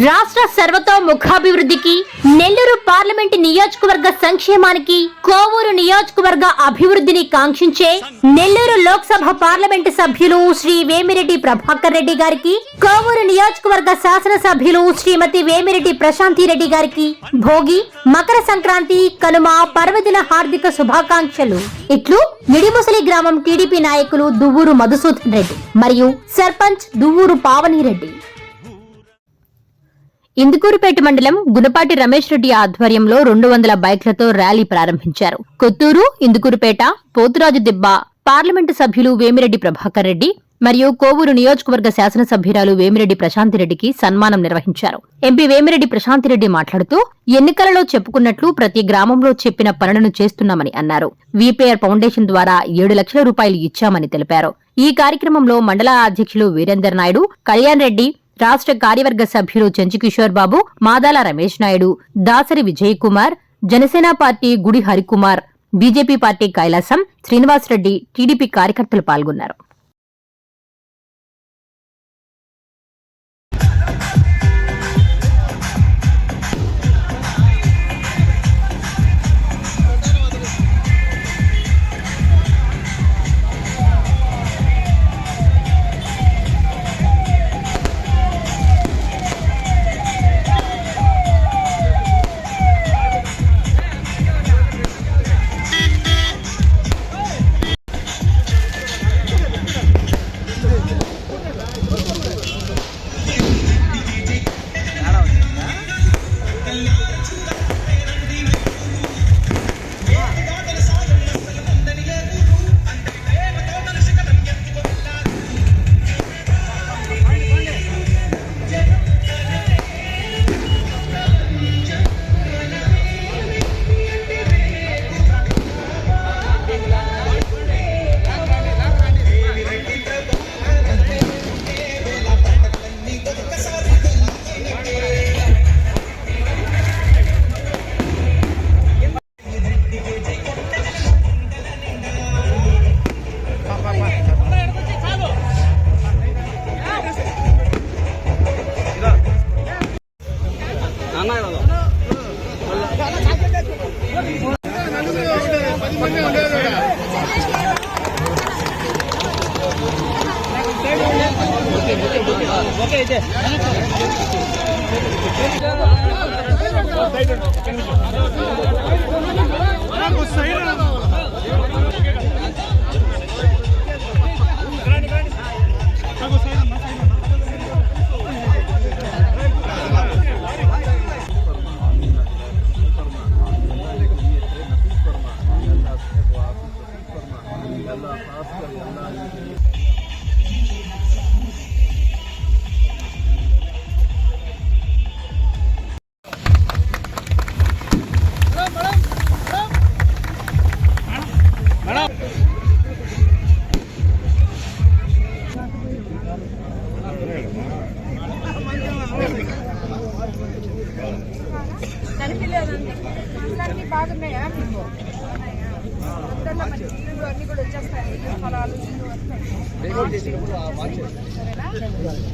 రాష్ట్ర సర్వతోముఖాభివృద్ధికి, నెల్లూరు పార్లమెంటు నియోజకవర్గ సంక్షేమానికి, కోవూరు నియోజకవర్గ అభివృద్ధిని కాంక్షించే నెల్లూరు లోక్సభ పార్లమెంటు సభ్యులు శ్రీ వేమిరెడ్డి ప్రభాకర్ రెడ్డి గారికి, కోవూరు నియోజకవర్గ శాసనసభ్యులు శ్రీమతి వేమిరెడ్డి ప్రశాంతి రెడ్డి గారికి భోగి, మకర సంక్రాంతి, కనుమ పర్వదిన హార్దిక శుభాకాంక్షలు. ఇట్లు నిడిముసలి గ్రామం టీడీపీ నాయకులు దువ్వూరు మధుసూదన్ రెడ్డి మరియు సర్పంచ్ దువ్వూరు పావనిరెడ్డి. ఇందుకూరుపేట మండలం గుణపాటి రమేష్ రెడ్డి ఆధ్వర్యంలో 200 బైక్లతో ర్యాలీ ప్రారంభించారు. కొత్తూరు, ఇందుకూరుపేట, పోతురాజు దిబ్బ పార్లమెంటు సభ్యులు వేమిరెడ్డి ప్రభాకర్ రెడ్డి మరియు కోవూరు నియోజకవర్గ శాసనసభ్యురాలు వేమిరెడ్డి ప్రశాంతిరెడ్డికి సన్మానం నిర్వహించారు. ఎంపీ వేమిరెడ్డి ప్రశాంతిరెడ్డి మాట్లాడుతూ, ఎన్నికలలో చెప్పుకున్నట్లు ప్రతి గ్రామంలో చెప్పిన పనులను చేస్తున్నామని అన్నారు. వీపీఆర్ ఫౌండేషన్ ద్వారా 7 లక్షల రూపాయలు ఇచ్చామని తెలిపారు. ఈ కార్యక్రమంలో మండల అధ్యక్షులు వీరేందర్ నాయుడు, కళ్యాణ్ రెడ్డి, రాష్ట్ర కార్యవర్గ సభ్యులు Chenchukishore Babu, Madala Ramesh Naidu, Dasari Vijay Kumar, Janasena party Gudi Harikumar, BJP party Kailasam Srinivasareddy, TDP కార్యకర్తలు పాల్గొన్నారు. బాగున్నాయా మీకు? అన్ని కూడా వచ్చేస్తాయి, ఫలాలు వస్తాయి. సరేనా?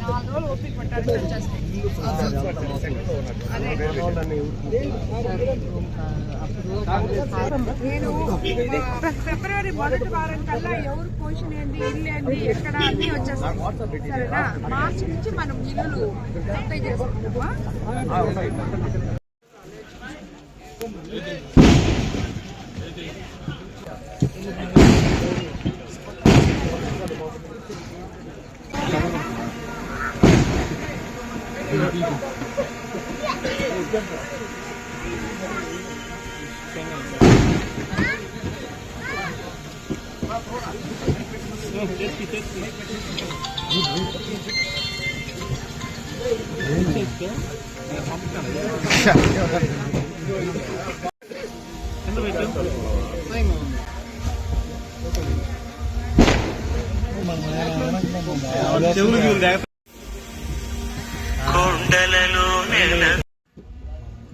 4 రోజులు ఓపిక పట్టాలి, వచ్చేస్తాయి. నేను ఫిబ్రవరి మొదటి వారం కల్లా ఎవరు పోషన్ ఏంది, ఇల్లు ఏంది, ఎక్కడ అన్ని వచ్చేస్తాయి. సరేనా? మార్చి నుంచి మనం ఇల్లు అప్లై చేసుకుంటామా?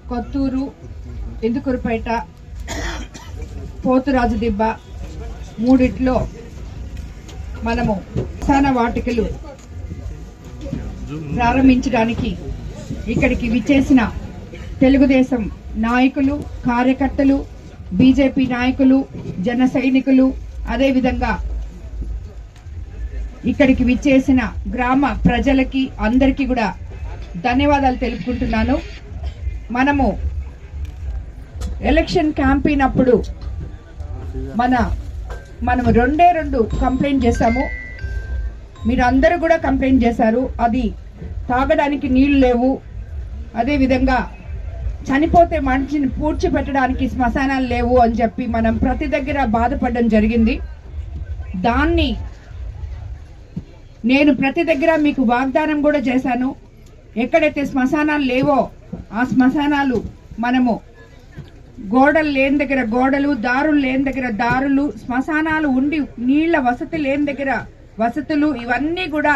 కొత్తూరు, ఇందుకూరుపేట, పోతురాజు దిబ్బ మూడిట్లో మనము శ్మశాన వాటికలు ప్రారంభించడానికి ఇక్కడికి విచ్చేసిన తెలుగుదేశం నాయకులు, కార్యకర్తలు, బీజేపీ నాయకులు, జన సైనికులు, అదేవిధంగా ఇక్కడికి విచ్చేసిన గ్రామ ప్రజలకి అందరికీ కూడా ధన్యవాదాలు తెలుపుకుంటున్నాను. మనము ఎలక్షన్ క్యాంపెయిన్ అప్పుడు మనము రెండు కంప్లైంట్ చేశాము. మీరు అందరూ కూడా కంప్లైంట్ చేశారు. అది తాగడానికి నీళ్లు లేవు, అదేవిధంగా చనిపోతే మనిషిని పూడ్చిపెట్టడానికి శ్మశానాలు లేవు అని చెప్పి మనం ప్రతి దగ్గర బాధపడడం జరిగింది. దాన్ని నేను ప్రతి దగ్గర మీకు వాగ్దానం కూడా చేశాను. ఎక్కడైతే శ్మశానాలు లేవో ఆ శ్మశానాలు మనము గోడలు లేని దగ్గర గోడలు, దారులు లేని దగ్గర దారులు, శ్మశానాలు ఉండి నీళ్ల వసతి లేని దగ్గర వసతులు, ఇవన్నీ కూడా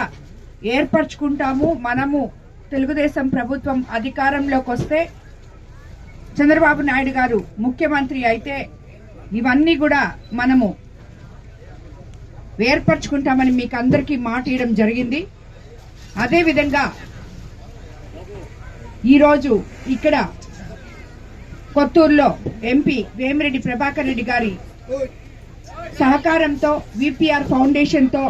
ఏర్పరచుకుంటాము. మనము తెలుగుదేశం ప్రభుత్వం అధికారంలోకి వస్తే, చంద్రబాబు నాయుడు గారు ముఖ్యమంత్రి అయితే ఇవన్నీ కూడా మనము ఏర్పరచుకుంటామని మీకు అందరికీ మాట ఇవ్వడం జరిగింది. అదేవిధంగా ఈరోజు ఇక్కడ కొత్తూరులో ఎంపీ వేమిరెడ్డి ప్రభాకర్ రెడ్డి గారి సహకారంతో విపిఆర్ ఫౌండేషన్తో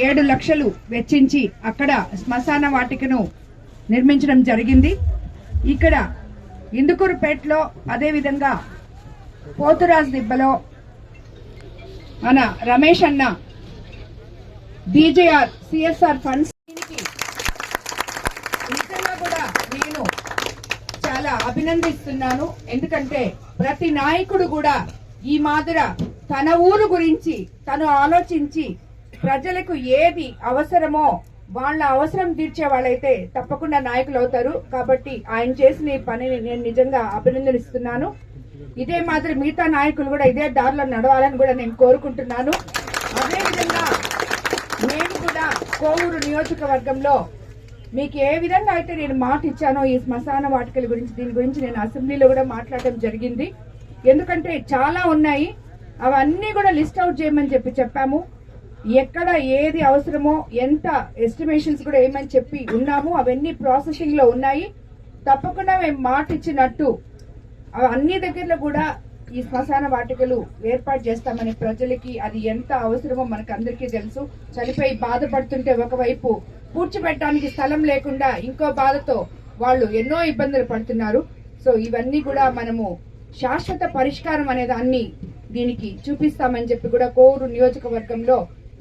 7 లక్షలు వెచ్చించి అక్కడ శ్మశాన వాటికను నిర్మించడం జరిగింది. ఇక్కడ ఇందుకూరుపేటలో, అదేవిధంగా పోతురాజు దిబ్బలో మన రమేష్ అన్న బీజేఆర్ సిఎస్ఆర్ ఫండ్స్ నిజంగా కూడా నేను చాలా అభినందిస్తున్నాను. ఎందుకంటే ప్రతి నాయకుడు కూడా ఈ మాదిర తన ఊరు గురించి తను ఆలోచించి ప్రజలకు ఏది అవసరమో వాళ్ళ అవసరం తీర్చే వాళ్ళైతే తప్పకుండా నాయకులు అవుతారు. కాబట్టి ఆయన చేసిన ఈ పనిని నేను నిజంగా అభినందనిస్తున్నాను. ఇదే మాదిరి మిగతా నాయకులు కూడా ఇదే దారిలో నడవాలని కూడా నేను కోరుకుంటున్నాను. అదేవిధంగా నేను కూడా కోవూరు నియోజకవర్గంలో మీకు ఏ విధంగా అయితే నేను మాట ఇచ్చానో ఈ శ్మశాన వాటికల గురించి, దీని గురించి నేను అసెంబ్లీలో కూడా మాట్లాడటం జరిగింది. ఎందుకంటే చాలా ఉన్నాయి, అవన్నీ కూడా లిస్ట్ అవుట్ చేయమని చెప్పాము. ఎక్కడ ఏది అవసరమో ఎంత ఎస్టిమేషన్స్ కూడా ఏమని చెప్పి ఉన్నాము. అవన్నీ ప్రాసెసింగ్ లో ఉన్నాయి. తప్పకుండా మేము మాట ఇచ్చినట్టు అన్ని దగ్గరలో కూడా ఈ శ్మశాన వాటికలు ఏర్పాటు చేస్తామని, ప్రజలకి అది ఎంత అవసరమో మనకు అందరికీ తెలుసు. చనిపోయి బాధపడుతుంటే ఒకవైపు పూడ్చిపెట్టడానికి స్థలం లేకుండా ఇంకో బాధతో వాళ్ళు ఎన్నో ఇబ్బందులు పడుతున్నారు. సో ఇవన్నీ కూడా మనము శాశ్వత పరిష్కారం అనే దాన్ని దీనికి చూపిస్తామని చెప్పి కూడా కోవూరు నియోజకవర్గంలో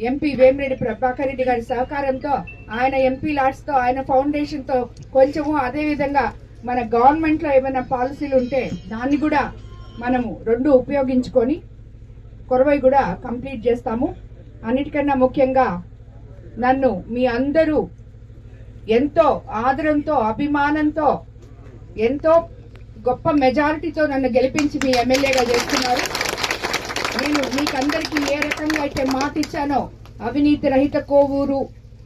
ఎంపీ వేమిరెడ్డి ప్రభాకర్ రెడ్డి గారి సహకారంతో, ఆయన ఎంపీ లాట్స్ తో, ఆయన ఫౌండేషన్ తో కొంచెము, అదేవిధంగా మన గవర్నమెంట్ లో ఏమైనా పాలసీలు ఉంటే దాన్ని కూడా మనము 2 ఉపయోగించుకొని కొరవై కూడా కంప్లీట్ చేస్తాము. అన్నిటికన్నా ముఖ్యంగా నన్ను మీ అందరూ ఎంతో ఆదరంతో, అభిమానంతో, ఎంతో గొప్ప మెజారిటీతో నన్ను గెలిపించి మీ ఎమ్మెల్యేగా చేస్తున్నారు. నేను మీకందరికీ ఏ రకంగా అయితే మాట ఇచ్చానో అవినీతి రహిత కోవూరు,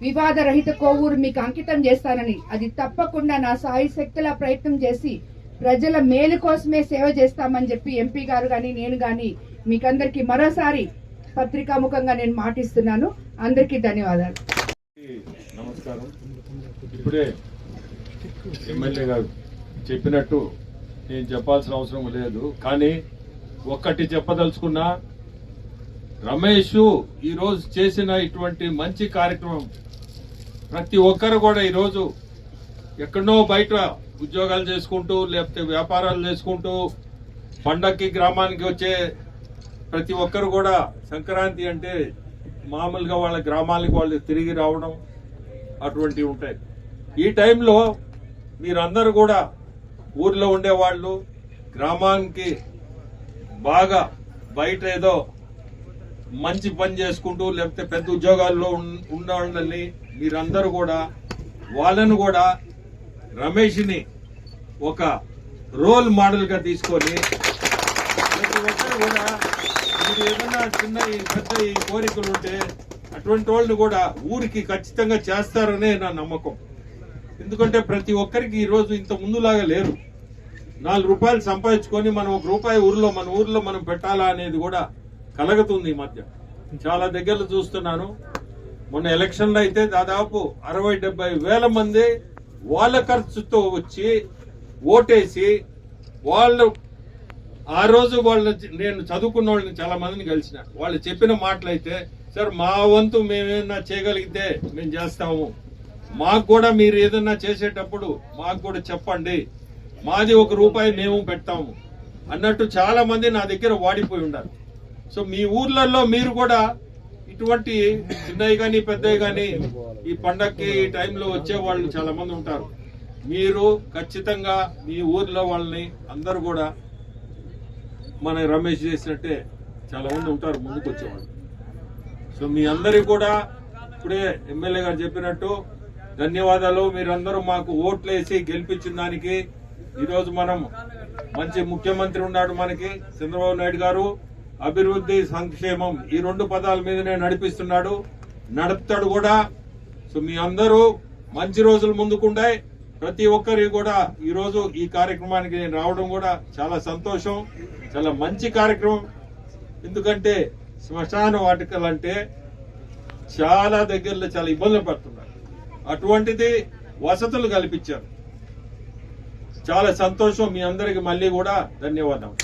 వివాద రహిత కోవూరు మీకు అంకితం చేస్తానని, అది తప్పకుండా నా సాయి శక్తుల ప్రయత్నం చేసి ప్రజల మేలు కోసమే సేవ చేస్తామని చెప్పి ఎంపీ గారు గాని నేను గాని మీకందరికీ మరోసారి పత్రికాముఖంగా నేను మాటిస్తున్నాను. అందరికీ ధన్యవాదాలు. నమస్కారం. ఇప్పుడే ఎమ్మెల్యే గారు చెప్పినట్టు నేను చెప్పాల్సిన అవసరం లేదు, కానీ ఒక్కటి చెప్పదలుచుకున్నా, రమేష్ ఈరోజు చేసిన ఇటువంటి మంచి కార్యక్రమం ప్రతి ఒక్కరు కూడా ఈరోజు ఎక్కడో బయట ఉద్యోగాలు చేసుకుంటూ లేకపోతే వ్యాపారాలు చేసుకుంటూ పండక్కి గ్రామానికి వచ్చే ప్రతి ఒక్కరు కూడా సంక్రాంతి అంటే మామూలుగా వాళ్ళ గ్రామాలకు వాళ్ళు తిరిగి రావడం అటువంటివి ఉంటాయి. ఈ టైంలో మీరందరూ కూడా ఊర్లో ఉండేవాళ్ళు గ్రామానికి బాగా బయట ఏదో మంచి పని చేసుకుంటూ లేకపోతే పెద్ద ఉద్యోగాల్లో ఉన్న వాళ్ళని మీరందరూ కూడా వాళ్ళను కూడా రమేష్ని ఒక రోల్ మోడల్ గా తీసుకొని ప్రతి ఒక్కరు కూడా మీరు ఏదన్నా చిన్న పెద్ద కోరికలు ఉంటే అటువంటి వాళ్ళని కూడా ఊరికి ఖచ్చితంగా చేస్తారనే నా నమ్మకం. ఎందుకంటే ప్రతి ఒక్కరికి ఈ రోజు ఇంత ముందులాగా లేరు. 4 రూపాయలు సంపాదించుకొని మనం 1 రూపాయి మన ఊర్లో మనం పెట్టాలా అనేది కూడా కలగుతుంది. ఈ మధ్య చాలా దగ్గరలో చూస్తున్నాను. మొన్న ఎలక్షన్లో అయితే దాదాపు 60-70 వేల మంది వాళ్ళ ఖర్చుతో వచ్చి ఓటేసి వాళ్ళు ఆ రోజు నేను చదువుకున్న వాళ్ళని చాలా మందిని కలిసిన వాళ్ళు చెప్పిన మాటలైతే, సార్ మా వంతు మేమేమన్నా చేయగలిగితే మేము చేస్తాము, మాకు కూడా మీరు ఏదన్నా చేసేటప్పుడు మాకు కూడా చెప్పండి, మాది ₹1 మేము పెడతాము అన్నట్టు చాలా మంది నా దగ్గర వాడిపోయి ఉన్నారు. సో మీ ఊర్లలో మీరు కూడా ఇటువంటి చిన్నవి కానీ పెద్దవి కానీ ఈ పండగకి ఈ టైంలో వచ్చే వాళ్ళు చాలా మంది ఉంటారు. మీరు ఖచ్చితంగా మీ ఊర్లో వాళ్ళని అందరూ కూడా మన రమేష్ చేసినట్టే చాలా మంది ఉంటారు ముందుకు వచ్చేవాళ్ళు. సో మీ అందరికి కూడా ఇప్పుడే ఎమ్మెల్యే గారు చెప్పినట్టు ధన్యవాదాలు. మీరందరూ మాకు ఓట్లేసి గెలిపించిన దానికి. ఈరోజు మనం మంచి ముఖ్యమంత్రి ఉన్నాడు మనకి చంద్రబాబు నాయుడు గారు. అభివృద్ధి సంక్షేమం ఈ 2 పదాల మీదనే నడిపిస్తున్నాడు, నడుపుతాడు కూడా. సో మీ అందరూ మంచి రోజులు ముందుకుంటాయి. ప్రతి ఒక్కరికి కూడా ఈ రోజు ఈ కార్యక్రమానికి నేను రావడం కూడా చాలా సంతోషం, చాలా మంచి కార్యక్రమం. ఎందుకంటే శ్మశాన వాటికలు అంటే చాలా దగ్గరలో చాలా ఇబ్బందులు పడుతున్నారు, అటువంటిది వసతులు కల్పించారు. చాలా సంతోషం. మీ అందరికి మళ్ళీ కూడా ధన్యవాదాలు.